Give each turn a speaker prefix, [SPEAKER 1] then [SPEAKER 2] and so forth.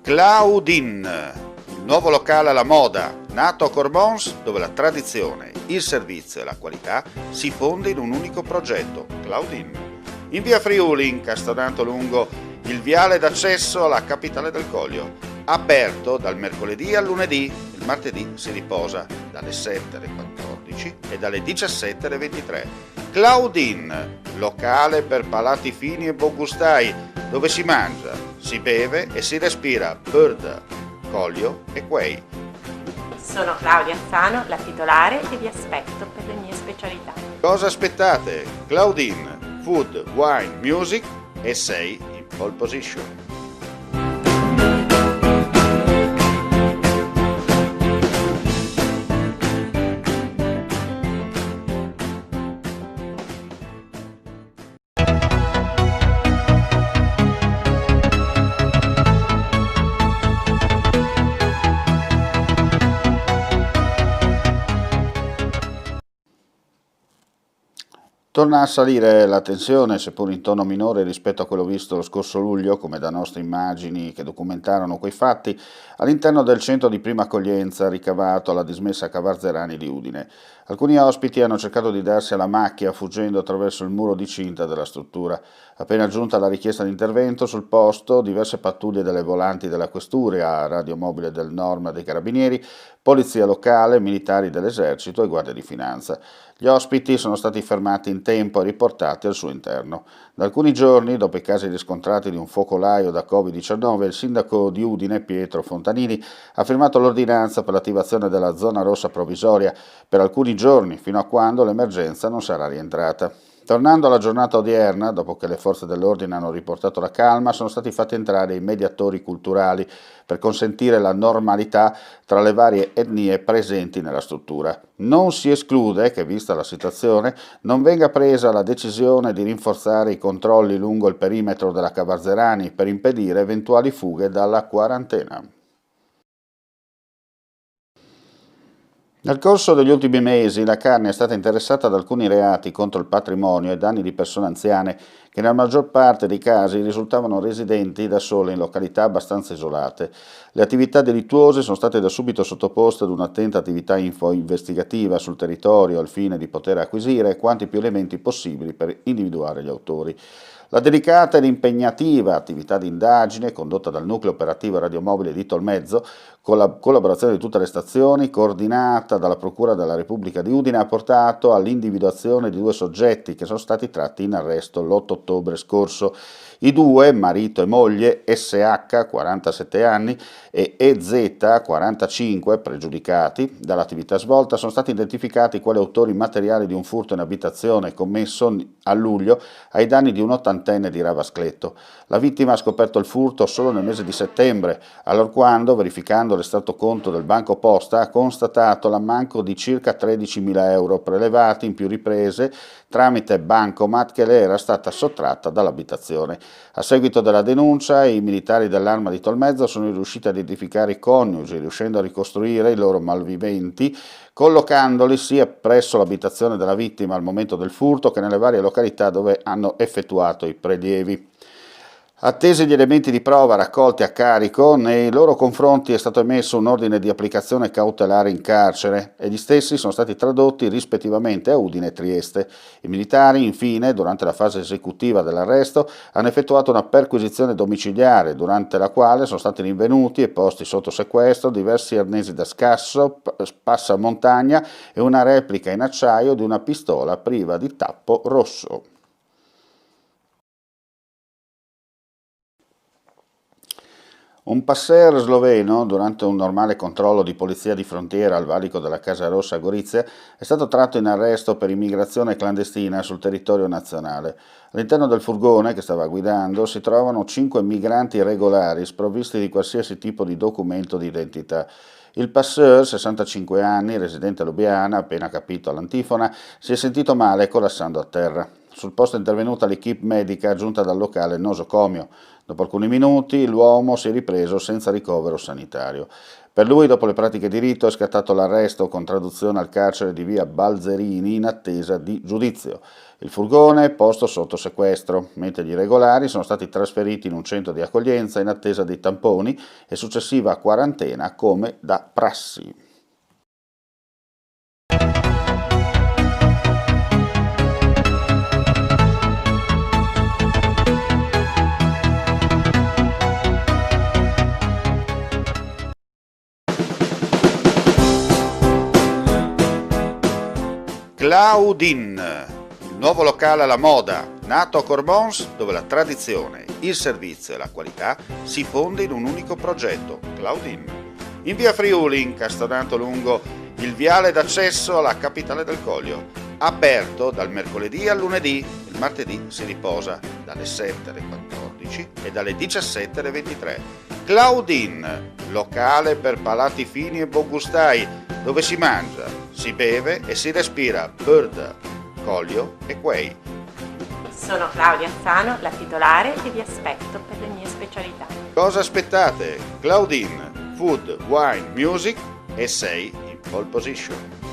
[SPEAKER 1] Claudine, il nuovo locale alla moda, nato a Cormons, dove la tradizione, il servizio e la qualità si fonde in un unico progetto, Claudine. In via Friuli, incastonato lungo il viale d'accesso alla capitale del Coglio, aperto dal mercoledì al lunedì, il martedì si riposa dalle 7 alle 14 e dalle 17 alle 23. Claudine, locale per palati fini e buongustai, dove si mangia, si beve e si respira Bird, Coglio e Quay.
[SPEAKER 2] Sono Claudia Azzano, la titolare, e vi aspetto per le mie specialità.
[SPEAKER 1] Cosa aspettate? Claudine, food, wine, music e sei in pole position. Torna a salire la tensione, seppur in tono minore rispetto a quello visto lo scorso luglio, come da nostre immagini che documentarono quei fatti, all'interno del centro di prima accoglienza ricavato alla dismessa Cavarzerani di Udine. Alcuni ospiti hanno cercato di darsi alla macchia fuggendo attraverso il muro di cinta della struttura. Appena giunta la richiesta di intervento sul posto, diverse pattuglie delle volanti della Questura, radiomobile del Norma dei Carabinieri, polizia locale, militari dell'esercito e guardia di finanza. Gli ospiti sono stati fermati in tempo e riportati al suo interno. Da alcuni giorni, dopo i casi riscontrati di un focolaio da Covid-19, il sindaco di Udine, Pietro Fontanini, ha firmato l'ordinanza per l'attivazione della zona rossa provvisoria per alcuni giorni, fino a quando l'emergenza non sarà rientrata. Tornando alla giornata odierna, dopo che le forze dell'ordine hanno riportato la calma, sono stati fatti entrare i mediatori culturali per consentire la normalità tra le varie etnie presenti nella struttura. Non si esclude che, vista la situazione, non venga presa la decisione di rinforzare i controlli lungo il perimetro della Cavarzerani per impedire eventuali fughe dalla quarantena. Nel corso degli ultimi mesi la carne è stata interessata da alcuni reati contro il patrimonio e danni di persone anziane che nella maggior parte dei casi risultavano residenti da sole in località abbastanza isolate. Le attività delittuose sono state da subito sottoposte ad un'attenta attività investigativa sul territorio al fine di poter acquisire quanti più elementi possibili per individuare gli autori. La delicata ed impegnativa attività di indagine condotta dal nucleo operativo radiomobile di Tolmezzo, con la collaborazione di tutte le stazioni, coordinata dalla Procura della Repubblica di Udine, ha portato all'individuazione di due soggetti che sono stati tratti in arresto l'8 ottobre scorso. I due, marito e moglie, SH, 47 anni, e EZ, 45, pregiudicati dall'attività svolta, sono stati identificati quali autori materiali di un furto in abitazione commesso a luglio ai danni di un ottantenne di Ravascletto. La vittima ha scoperto il furto solo nel mese di settembre, allorquando, verificando l'estratto conto del Banco Posta, ha constatato l'ammanco di circa 13.000 euro prelevati in più riprese tramite bancomat che le era stata sottratta dall'abitazione. A seguito della denuncia, i militari dell'Arma di Tolmezzo sono riusciti a identificare i coniugi, riuscendo a ricostruire i loro malviventi, collocandoli sia presso l'abitazione della vittima al momento del furto che nelle varie località dove hanno effettuato i prelievi. Attesi gli elementi di prova raccolti a carico, nei loro confronti è stato emesso un ordine di applicazione cautelare in carcere e gli stessi sono stati tradotti rispettivamente a Udine e Trieste. I militari, infine, durante la fase esecutiva dell'arresto, hanno effettuato una perquisizione domiciliare, durante la quale sono stati rinvenuti e posti sotto sequestro diversi arnesi da scasso, passamontagna e una replica in acciaio di una pistola priva di tappo rosso. Un passer sloveno, durante un normale controllo di polizia di frontiera al valico della Casa Rossa a Gorizia, è stato tratto in arresto per immigrazione clandestina sul territorio nazionale. All'interno del furgone che stava guidando si trovano 5 migranti irregolari sprovvisti di qualsiasi tipo di documento di identità. Il passeur, 65 anni, residente a Lubiana, appena capito all'antifona, si è sentito male collassando a terra. Sul posto è intervenuta l'equipe medica giunta dal locale nosocomio. Dopo alcuni minuti l'uomo si è ripreso senza ricovero sanitario. Per lui, dopo le pratiche di rito, è scattato l'arresto con traduzione al carcere di via Balzerini in attesa di giudizio. Il furgone è posto sotto sequestro, mentre gli irregolari sono stati trasferiti in un centro di accoglienza in attesa dei tamponi e successiva quarantena come da prassi. Claudine, il nuovo locale alla moda, nato a Corbons, dove la tradizione, il servizio e la qualità si fonde in un unico progetto, Claudine. In via Friuli, incastonato lungo il viale d'accesso alla capitale del Coglio, aperto dal mercoledì al lunedì, il martedì si riposa dalle 7 alle 14 e dalle 17 alle 23. Claudine, locale per palati fini e buongustai, dove si mangia, si beve e si respira Bird, Coglio e Quay.
[SPEAKER 2] Sono Claudia Anzano, la titolare e vi aspetto per le mie specialità.
[SPEAKER 1] Cosa aspettate? Claudine, food, wine, music e sei in pole position.